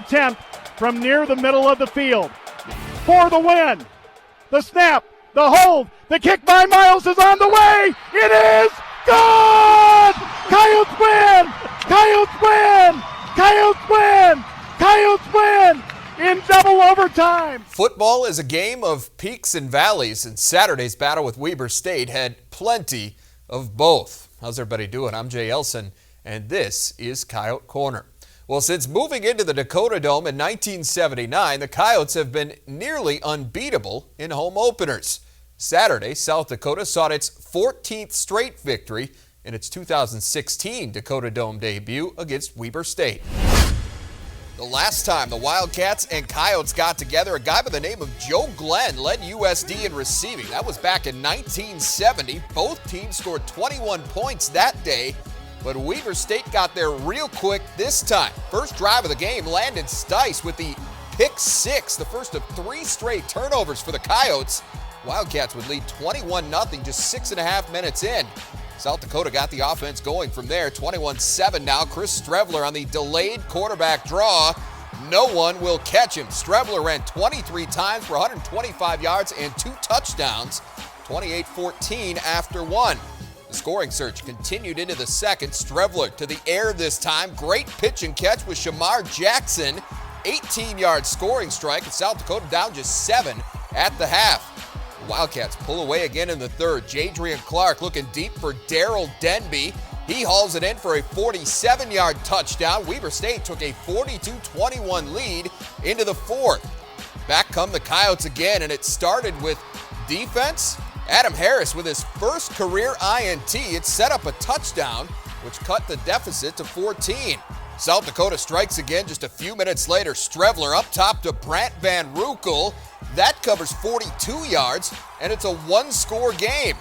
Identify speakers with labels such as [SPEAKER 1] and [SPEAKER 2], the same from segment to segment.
[SPEAKER 1] attempt from near the middle of the field. For the win. The snap, the hold, the kick by Miles is on the way. It is good! Coyotes win! Coyotes win! Coyotes win! Coyotes win! In double overtime.
[SPEAKER 2] Football is a game of peaks and valleys, and Saturday's battle with Weber State had plenty of both. How's everybody doing? I'm Jay Elson, and this is Coyote Corner. Well, since moving into the Dakota Dome in 1979, the Coyotes have been nearly unbeatable in home openers. Saturday, South Dakota sought its 14th straight victory in its 2016 Dakota Dome debut against Weber State. The last time the Wildcats and Coyotes got together, a guy by the name of Joe Glenn led USD in receiving. That was back in 1970. Both teams scored 21 points that day, but Weber State got there real quick this time. First drive of the game, Landon Stice with the pick six, the first of 3 straight turnovers for the Coyotes. Wildcats would lead 21-0 just 6.5 minutes in. South Dakota got the offense going from there. 21-7 now. Chris Strevler on the delayed quarterback draw. No one will catch him. Strevler ran 23 times for 125 yards and 2 touchdowns. 28-14 after one. The scoring surge continued into the second. Strevler to the air this time. Great pitch and catch with Shamar Jackson. 18-yard scoring strike, and South Dakota down just 7 at the half. Wildcats pull away again in the third. Jadrian Clark looking deep for Darrell Denby. He hauls it in for a 47-yard touchdown. Weber State took a 42-21 lead into the fourth. Back come the Coyotes again, and it started with defense. Adam Harris with his first career INT. It set up a touchdown, which cut the deficit to 14. South Dakota strikes again just a few minutes later. Strevler up top to Brant Van Roekel. That covers 42 yards, and it's a 1-score game.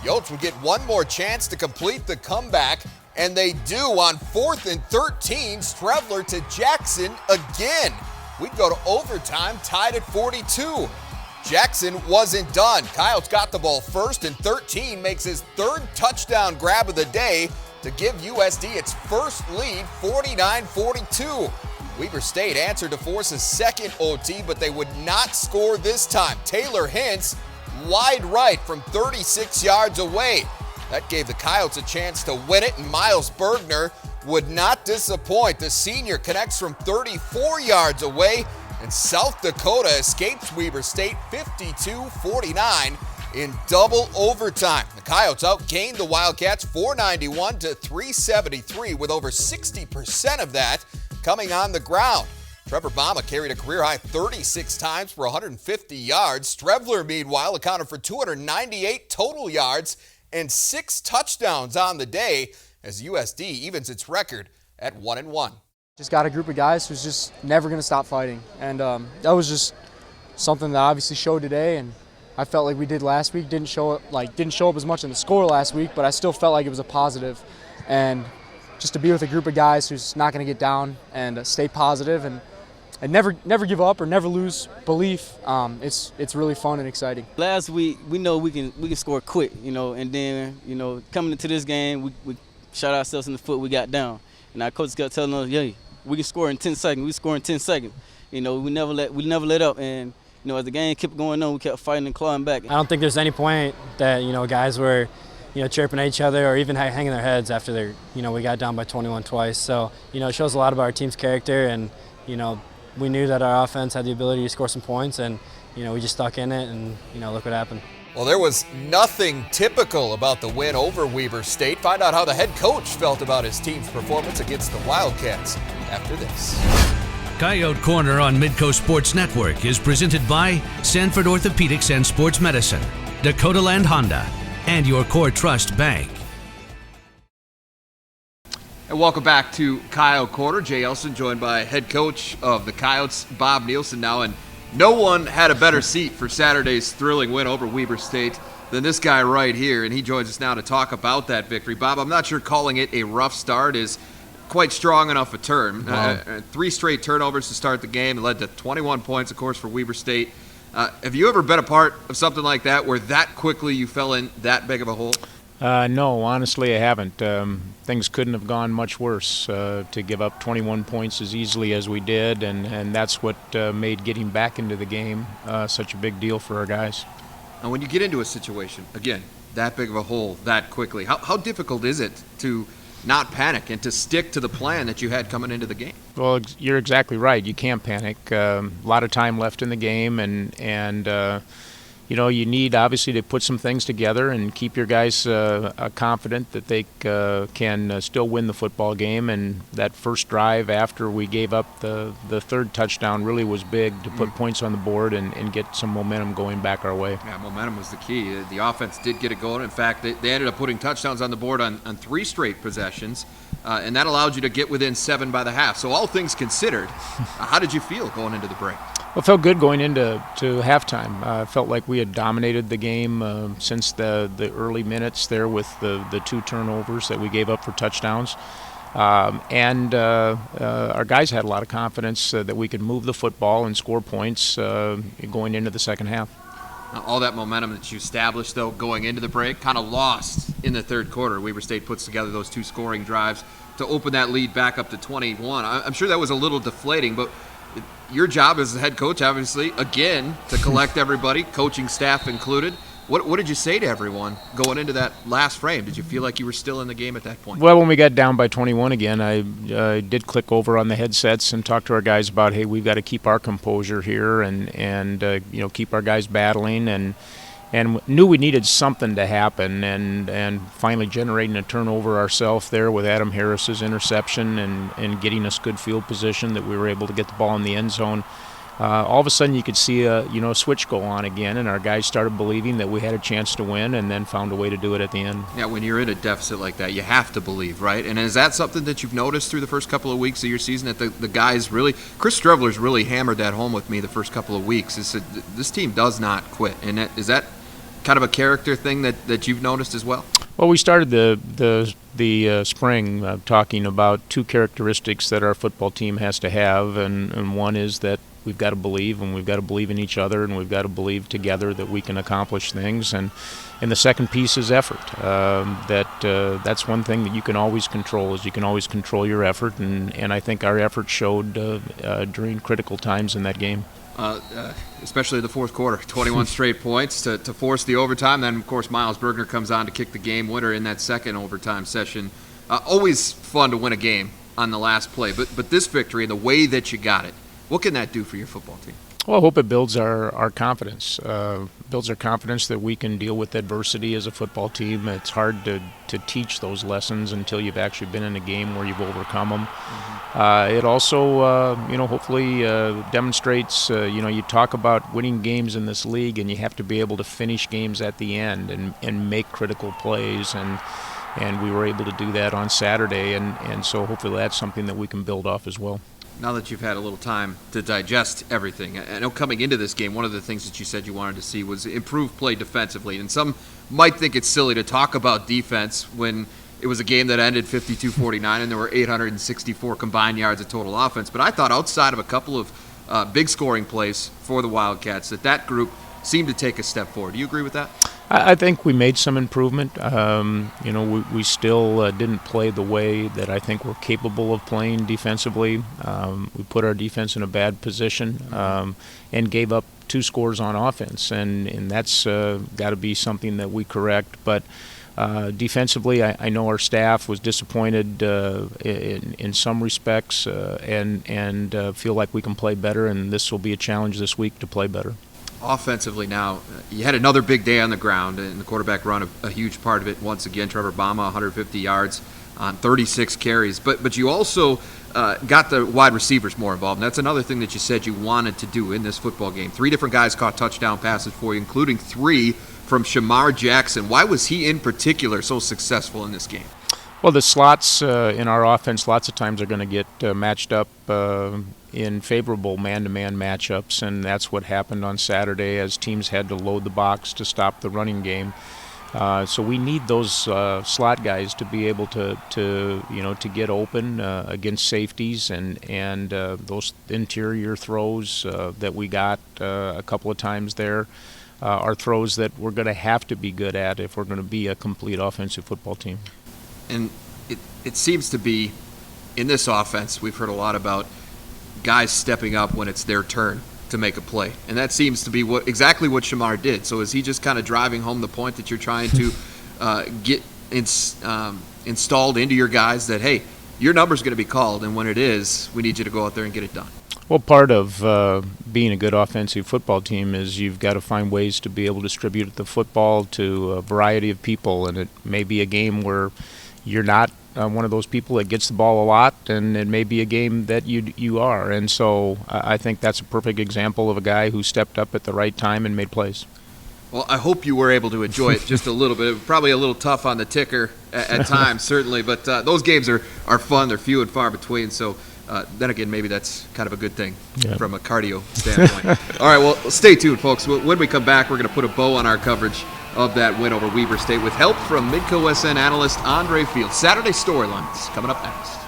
[SPEAKER 2] Yotes would get one more chance to complete the comeback, and they do on 4th and 13. Strevler to Jackson again. We'd go to overtime, tied at 42. Jackson wasn't done. Coyotes got the ball 1st and 13, makes his 3rd touchdown grab of the day to give USD its first lead, 49-42. Weber State answered to force a second OT, but they would not score this time. Taylor Hintz wide right from 36 yards away. That gave the Coyotes a chance to win it, and Miles Bergner would not disappoint. The senior connects from 34 yards away, and South Dakota escapes Weber State 52-49 in double overtime. The Coyotes outgained the Wildcats 491 to 373, with over 60% of that coming on the ground. Trevor Bama carried a career-high 36 times for 150 yards. Strevler, meanwhile, accounted for 298 total yards and 6 touchdowns on the day as USD evens its record at 1-1.
[SPEAKER 3] Just got a group of guys who's just never going to stop fighting, and that was just something that obviously showed today. And I felt like we did last week. Didn't show up as much in the score last week, but I still felt like it was a positive. And just to be with a group of guys who's not going to get down and stay positive and never give up or never lose belief, it's really fun and exciting.
[SPEAKER 4] Last week, we know we can score quick, and then, coming into this game, we shot ourselves in the foot, we got down. And our coach kept telling us, yeah, we can score in 10 seconds. We score in 10 seconds. We never let up. And, as the game kept going on, we kept fighting and clawing back.
[SPEAKER 5] I don't think there's any point that, guys were, chirping at each other or even hanging their heads after we got down by 21 twice. So, it shows a lot about our team's character, and, we knew that our offense had the ability to score some points, and, we just stuck in it, and, look what happened.
[SPEAKER 2] Well, there was nothing typical about the win over Weber State. Find out how the head coach felt about his team's performance against the Wildcats after this.
[SPEAKER 6] Coyote Corner on Midcoast Sports Network is presented by Sanford Orthopedics and Sports Medicine, Dakota Land Honda, and your Core Trust Bank.
[SPEAKER 2] And welcome back to Coyote Corner. Jay Elson joined by head coach of the Coyotes, Bob Nielsen now. And no one had a better seat for Saturday's thrilling win over Weber State than this guy right here. And he joins us now to talk about that victory. Bob, I'm not sure calling it a rough start is quite strong enough a term.
[SPEAKER 7] Wow.
[SPEAKER 2] 3 straight turnovers to start the game. It led to 21 points, of course, for Weber State. Have you ever been a part of something like that where that quickly you fell in that big of a hole?
[SPEAKER 7] No, honestly, I haven't. Things couldn't have gone much worse. To give up 21 points as easily as we did, and that's what made getting back into the game such a big deal for our guys.
[SPEAKER 2] And when you get into a situation, again, that big of a hole that quickly, how difficult is it to not panic and to stick to the plan that you had coming into the game?
[SPEAKER 7] Well, you're exactly right. You can't panic. A lot of time left in the game, and you need obviously to put some things together and keep your guys confident that they can still win the football game. And that first drive after we gave up the third touchdown really was big to put points on the board and get some momentum going back our way.
[SPEAKER 2] Yeah, momentum was the key. The offense did get it going. In fact, they ended up putting touchdowns on the board on 3 straight possessions, and that allowed you to get within 7 by the half. So all things considered, how did you feel going into the break?
[SPEAKER 7] Well, it felt good going into halftime. Felt like we had dominated the game since the early minutes there with the 2 turnovers that we gave up for touchdowns. And our guys had a lot of confidence that we could move the football and score points going into the second half.
[SPEAKER 2] All that momentum that you established, though, going into the break, kind of lost in the third quarter. Weber State puts together those 2 scoring drives to open that lead back up to 21. I'm sure that was a little deflating, but your job as the head coach, obviously, again, to collect everybody, coaching staff included. What did you say to everyone going into that last frame? Did you feel like you were still in the game at that point?
[SPEAKER 7] Well, when we got down by 21 again, I did click over on the headsets and talk to our guys about, hey, we've got to keep our composure here and keep our guys battling and knew we needed something to happen, and finally generating a turnover ourselves there with Adam Harris's interception and getting us good field position that we were able to get the ball in the end zone. All of a sudden you could see a switch go on again, and our guys started believing that we had a chance to win, and then found a way to do it at the end.
[SPEAKER 2] Yeah, when you're in a deficit like that, you have to believe, right? And is that something that you've noticed through the first couple of weeks of your season, that the guys really, Chris Strevler's really hammered that home with me the first couple of weeks, is that this team does not quit. And is that kind of a character thing that you've noticed as well?
[SPEAKER 7] Well, we started the spring talking about 2 characteristics that our football team has to have, and one is that we've got to believe, and we've got to believe in each other, and we've got to believe together that we can accomplish things. And the second piece is effort. That's one thing that you can always control, is you can always control your effort, and I think our effort showed during critical times in that game.
[SPEAKER 2] Especially the fourth quarter, 21 straight points to force the overtime. Then, of course, Miles Bergner comes on to kick the game winner in that second overtime session. Always fun to win a game on the last play, but this victory and the way that you got it, what can that do for your football team?
[SPEAKER 7] Well, I hope it builds our confidence. Builds our confidence that we can deal with adversity as a football team. It's hard to teach those lessons until you've actually been in a game where you've overcome them. It also, hopefully demonstrates, you talk about winning games in this league, and you have to be able to finish games at the end and make critical plays. And we were able to do that on Saturday, and so hopefully that's something that we can build off as well.
[SPEAKER 2] Now that you've had a little time to digest everything, I know coming into this game, one of the things that you said you wanted to see was improved play defensively. And some might think it's silly to talk about defense when it was a game that ended 52-49 and there were 864 combined yards of total offense. But I thought outside of a couple of big scoring plays for the Wildcats that group seemed to take a step forward. Do you agree with that?
[SPEAKER 7] I think we made some improvement. We still didn't play the way that I think we're capable of playing defensively. We put our defense in a bad position and gave up 2 scores on offense, and that's got to be something that we correct. But defensively, I know our staff was disappointed in some respects, and feel like we can play better, and this will be a challenge this week to play better.
[SPEAKER 2] Offensively now, you had another big day on the ground, and the quarterback run a huge part of it once again. Trevor Bama, 150 yards on 36 carries. But you also got the wide receivers more involved, and that's another thing that you said you wanted to do in this football game. 3 different guys caught touchdown passes for you, including 3 from Shamar Jackson. Why was he in particular so successful in this game?
[SPEAKER 7] Well, the slots in our offense lots of times are going to get matched up in favorable man-to-man matchups, and that's what happened on Saturday as teams had to load the box to stop the running game. So we need those slot guys to be able to get open against safeties and those interior throws that we got a couple of times there. are throws that we're going to have to be good at if we're going to be a complete offensive football team.
[SPEAKER 2] And it seems to be, in this offense, we've heard a lot about guys stepping up when it's their turn to make a play. And that seems to be exactly what Shamar did. So is he just kind of driving home the point that you're trying to get installed into your guys that, hey, your number's going to be called, and when it is, we need you to go out there and get it done?
[SPEAKER 7] Well, part of being a good offensive football team is you've got to find ways to be able to distribute the football to a variety of people, and it may be a game where you're not one of those people that gets the ball a lot, and it may be a game that you are. And so I think that's a perfect example of a guy who stepped up at the right time and made plays.
[SPEAKER 2] Well, I hope you were able to enjoy it just a little bit. It was probably a little tough on the ticker at times, certainly, but those games are fun. They're few and far between, so then again, maybe that's kind of a good thing from a cardio standpoint. All right, well, stay tuned, folks. When we come back, we're going to put a bow on our coverage of that win over Weber State with help from Midco SN analyst Andre Fields. Saturday storylines coming up next.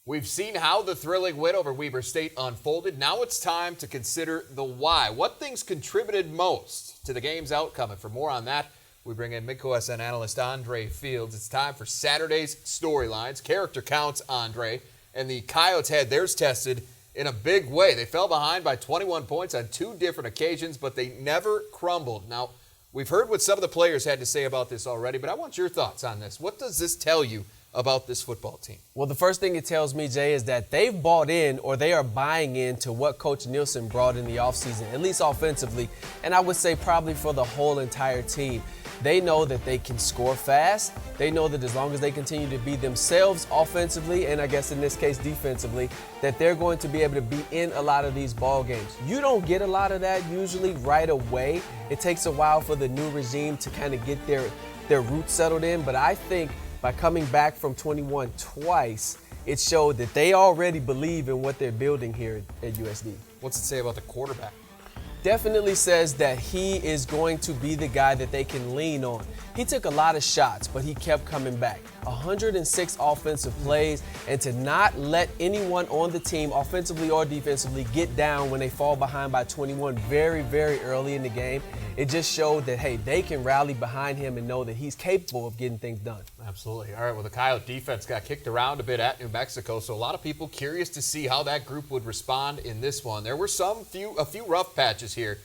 [SPEAKER 2] We've seen how the thrilling win over Weber State unfolded. Now it's time to consider the why. What things contributed most to the game's outcome? And for more on that, we bring in Midco SN analyst Andre Fields. It's time for Saturday's storylines. Character counts, Andre. And the Coyotes had theirs tested in a big way. They fell behind by 21 points on 2 different occasions, but they never crumbled. Now, we've heard what some of the players had to say about this already, but I want your thoughts on this. What does this tell you about this football team?
[SPEAKER 8] Well, the first thing it tells me, Jay, is that they've bought in, or they are buying into what Coach Nielsen brought in the offseason, at least offensively, and I would say probably for the whole entire team. They know that they can score fast. They know that as long as they continue to be themselves offensively, and I guess in this case defensively, that they're going to be able to be in a lot of these ball games. You don't get a lot of that usually right away. It takes a while for the new regime to kind of get their roots settled in, but I think by coming back from 21 twice, it showed that they already believe in what they're building here at USD.
[SPEAKER 2] What's it say about the quarterback?
[SPEAKER 8] Definitely says that he is going to be the guy that they can lean on. He took a lot of shots, but he kept coming back. 106 offensive plays, and to not let anyone on the team, offensively or defensively, get down when they fall behind by 21 very, very early in the game. It just showed that, hey, they can rally behind him and know that he's capable of getting things done.
[SPEAKER 2] Absolutely. All right, well, the Coyote defense got kicked around a bit at New Mexico, so a lot of people curious to see how that group would respond in this one. There were a few rough patches here.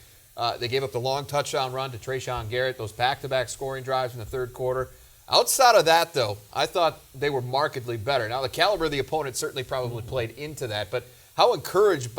[SPEAKER 2] They gave up the long touchdown run to Trayshawn Garrett, those back-to-back scoring drives in the third quarter. Outside of that, though, I thought they were markedly better. Now, the caliber of the opponent certainly probably played into that, but how encouraged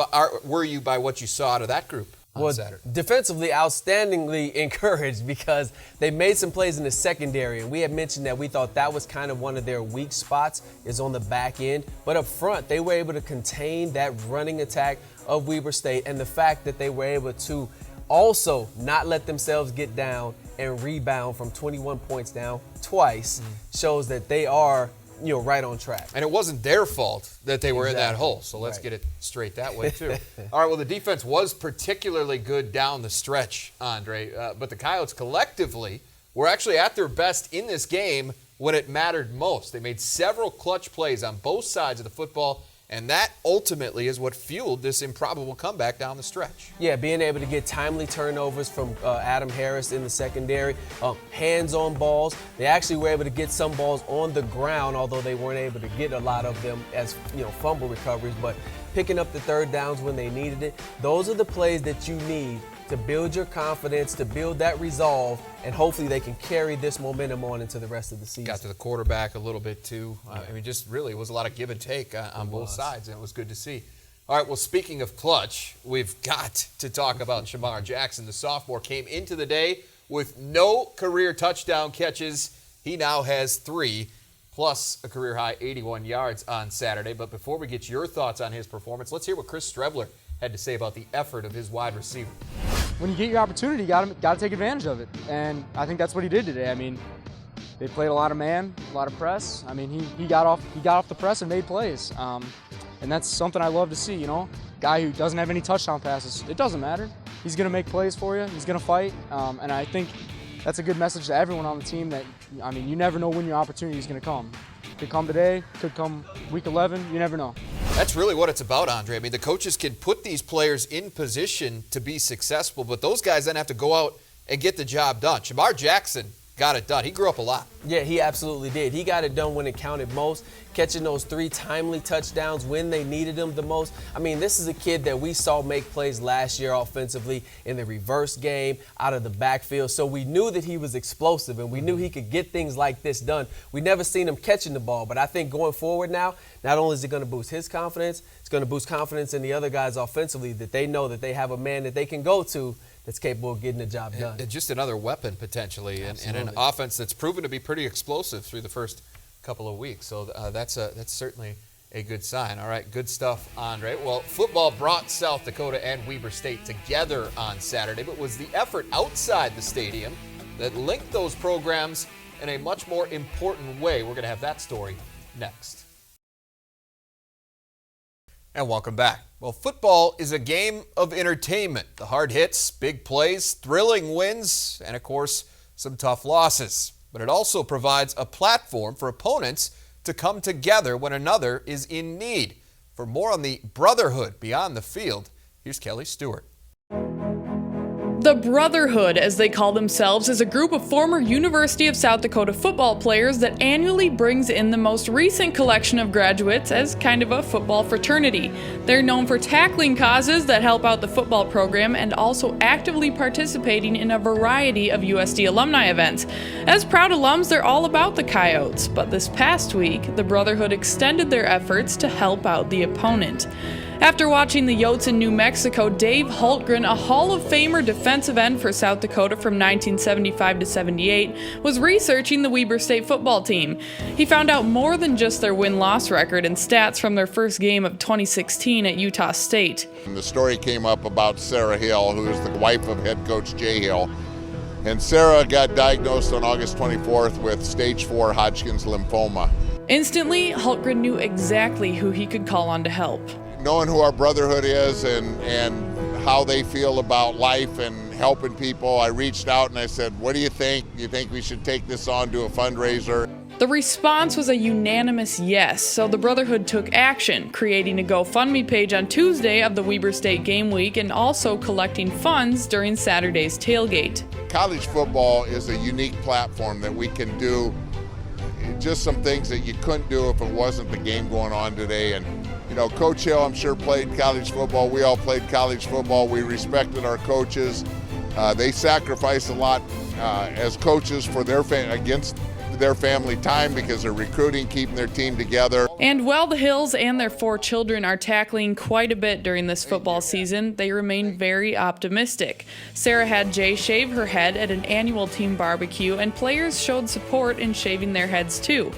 [SPEAKER 2] were you by what you saw out of that group on Saturday?
[SPEAKER 8] Defensively, outstandingly encouraged because they made some plays in the secondary, and we had mentioned that we thought that was kind of one of their weak spots is on the back end. But up front, they were able to contain that running attack of Weber State, and the fact that they were able to also not let themselves get down and rebound from 21 points down twice shows that they are, right on track.
[SPEAKER 2] And it wasn't their fault that they were in that hole, so let's get it straight that way, too. All right, well, the defense was particularly good down the stretch, Andre, but the Coyotes collectively were actually at their best in this game when it mattered most. They made several clutch plays on both sides of the football, and that ultimately is what fueled this improbable comeback down the stretch.
[SPEAKER 8] Yeah, being able to get timely turnovers from Adam Harris in the secondary, hands-on balls. They actually were able to get some balls on the ground, although they weren't able to get a lot of them as fumble recoveries, but picking up the third downs when they needed it. Those are the plays that you need to build your confidence, to build that resolve, and hopefully they can carry this momentum on into the rest of the season.
[SPEAKER 2] Got to the quarterback a little bit too. Just really it was a lot of give and take on both sides, and it was good to see. All right, well, speaking of clutch, we've got to talk about Shamar Jackson. The sophomore came into the day with no career touchdown catches. He now has 3, plus a career-high 81 yards on Saturday. But before we get your thoughts on his performance, let's hear what Chris Strebler had to say about the effort of his wide receiver.
[SPEAKER 3] When you get your opportunity, you got to take advantage of it, and I think that's what he did today. I mean, they played a lot of man, a lot of press. I mean, he got off the press and made plays, and that's something I love to see. Guy who doesn't have any touchdown passes, it doesn't matter. He's going to make plays for you. He's going to fight, and I think that's a good message to everyone on the team. That you never know when your opportunity is going to come. Could come today, could come week 11. You never know.
[SPEAKER 2] That's really what it's about, Andre. I mean, the coaches can put these players in position to be successful, but those guys then have to go out and get the job done. Shamar Jackson got it done. He grew up a lot.
[SPEAKER 8] Yeah, he absolutely did. He got it done when it counted most, catching those 3 timely touchdowns when they needed them the most. I mean, this is a kid that we saw make plays last year offensively in the reverse game, out of the backfield. So we knew that he was explosive, and we knew he could get things like this done. We never seen him catching the ball, but I think going forward now, not only is it going to boost his confidence, it's going to boost confidence in the other guys offensively, that they know that they have a man that they can go to that's capable of getting the job done.
[SPEAKER 2] And just another weapon, potentially, and an offense that's proven to be pretty explosive through the first couple of weeks. So that's certainly a good sign. All right, good stuff, Andre. Well, football brought South Dakota and Weber State together on Saturday, but was the effort outside the stadium that linked those programs in a much more important way. We're going to have that story next. And welcome back. Well, football is a game of entertainment. The hard hits, big plays, thrilling wins, and of course, some tough losses. But it also provides a platform for opponents to come together when another is in need. For more on the Brotherhood beyond the field, here's Kelly Stewart.
[SPEAKER 9] The Brotherhood, as they call themselves, is a group of former University of South Dakota football players that annually brings in the most recent collection of graduates as kind of a football fraternity. They're known for tackling causes that help out the football program and also actively participating in a variety of USD alumni events. As proud alums, they're all about the Coyotes, but this past week, the Brotherhood extended their efforts to help out the opponent. After watching the Yotes in New Mexico, Dave Hultgren, a Hall of Famer defensive end for South Dakota from 1975 to 78, was researching the Weber State football team. He found out more than just their win-loss record and stats from their first game of 2016 at Utah State.
[SPEAKER 10] The story came up about Sarah Hill, who is the wife of head coach Jay Hill. And Sarah got diagnosed on August 24th with stage 4 Hodgkin's lymphoma.
[SPEAKER 9] Instantly, Hultgren knew exactly who he could call on to help.
[SPEAKER 10] Knowing who our Brotherhood is and how they feel about life and helping people, I reached out and I said, what do you think? You think we should take this on to a fundraiser?
[SPEAKER 9] The response was a unanimous yes, so the Brotherhood took action, creating a GoFundMe page on Tuesday of the Weber State game week and also collecting funds during Saturday's tailgate.
[SPEAKER 10] College football is a unique platform that we can do just some things that you couldn't do if it wasn't the game going on today. And you know, Coach Hill, I'm sure, played college football. We all played college football. We respected our coaches. They sacrificed a lot as coaches for against their family time because they're recruiting, keeping their team together.
[SPEAKER 9] And while the Hills and their 4 children are tackling quite a bit during this football season, they remain very optimistic. Sarah had Jay shave her head at an annual team barbecue, and players showed support in shaving their heads too.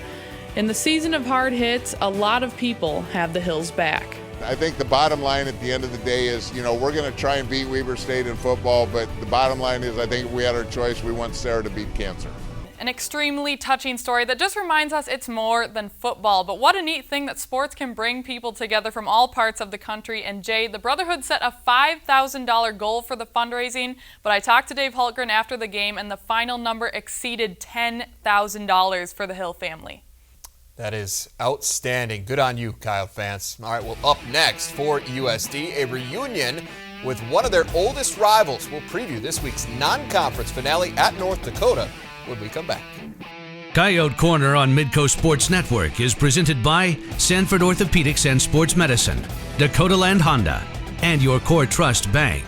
[SPEAKER 9] In the season of hard hits, a lot of people have the Hills back.
[SPEAKER 10] I think the bottom line at the end of the day is, you know, we're going to try and beat Weber State in football, but the bottom line is I think if we had our choice, we want Sarah to beat cancer.
[SPEAKER 9] An extremely touching story that just reminds us it's more than football. But what a neat thing that sports can bring people together from all parts of the country. And Jay, the Brotherhood set a $5,000 goal for the fundraising, but I talked to Dave Hultgren after the game, and the final number exceeded $10,000 for the Hill family.
[SPEAKER 2] That is outstanding. Good on you, Kyle fans. All right, well, up next for USD, a reunion with one of their oldest rivals. We'll preview this week's non-conference finale at North Dakota when we come back.
[SPEAKER 6] Coyote Corner on Midcoast Sports Network is presented by Sanford Orthopedics and Sports Medicine, Dakota Land Honda, and your Core Trust Bank.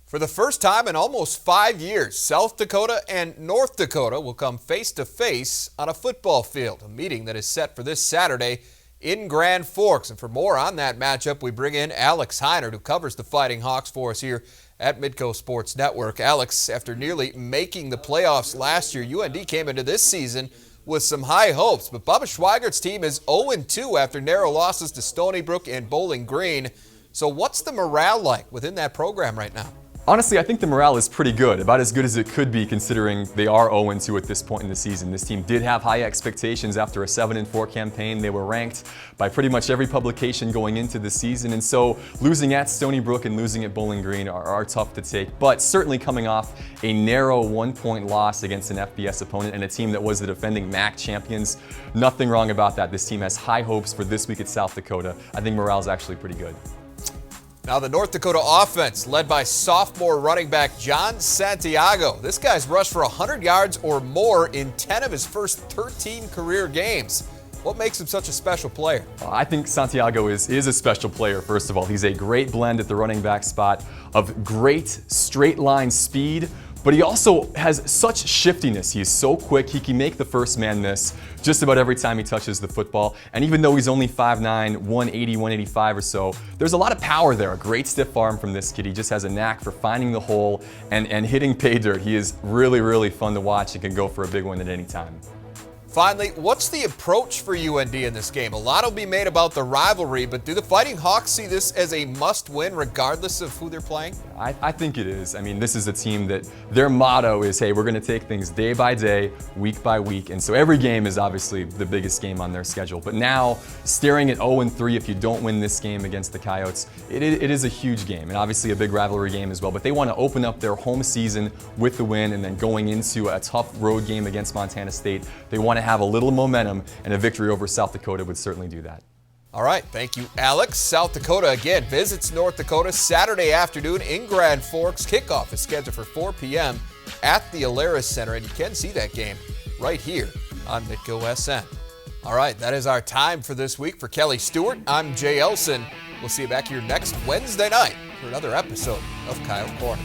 [SPEAKER 2] For the first time in almost 5 years, South Dakota and North Dakota will come face-to-face on a football field, a meeting that is set for this Saturday in Grand Forks. And for more on that matchup, we bring in Alex Heiner, who covers the Fighting Hawks for us here at Midcoast Sports Network. Alex, after nearly making the playoffs last year, UND came into this season with some high hopes, but Bubba Schweigert's team is 0-2 after narrow losses to Stony Brook and Bowling Green. So what's the morale like within that program right now?
[SPEAKER 11] Honestly, I think the morale is pretty good, about as good as it could be considering they are 0-2 at this point in the season. This team did have high expectations after a 7-4 campaign. They were ranked by pretty much every publication going into the season, and so losing at Stony Brook and losing at Bowling Green are tough to take, but certainly coming off a narrow 1-point loss against an FBS opponent and a team that was the defending MAC champions, nothing wrong about that. This team has high hopes for this week at South Dakota. I think morale is actually pretty good.
[SPEAKER 2] Now the North Dakota offense, led by sophomore running back John Santiago. This guy's rushed for 100 yards or more in 10 of his first 13 career games. What makes him such a special player?
[SPEAKER 11] I think Santiago is a special player, first of all. He's a great blend at the running back spot of great straight line speed, but he also has such shiftiness. He's so quick, he can make the first man miss just about every time he touches the football. And even though he's only 5'9", 180, 185 or so, there's a lot of power there. A great stiff arm from this kid. He just has a knack for finding the hole and hitting pay dirt. He is really, really fun to watch and can go for a big one at any time.
[SPEAKER 2] Finally, what's the approach for UND in this game? A lot will be made about the rivalry, but do the Fighting Hawks see this as a must-win regardless of who they're playing?
[SPEAKER 11] I think it is. I mean, this is a team that their motto is, hey, we're going to take things day by day, week by week, and so every game is obviously the biggest game on their schedule. But now, staring at 0-3 if you don't win this game against the Coyotes, it is a huge game, and obviously a big rivalry game as well. But they want to open up their home season with the win, and then going into a tough road game against Montana State, they want to have a little momentum, and a victory over South Dakota would certainly do that.
[SPEAKER 2] All right, thank you, Alex. South Dakota again visits North Dakota Saturday afternoon in Grand Forks. Kickoff is scheduled for 4 p.m. at the Alaris Center, and you can see that game right here on Midco SN. All right, that is our time for this week. For Kelly Stewart, I'm Jay Elson. We'll see you back here next Wednesday night for another episode of Coyote Corner.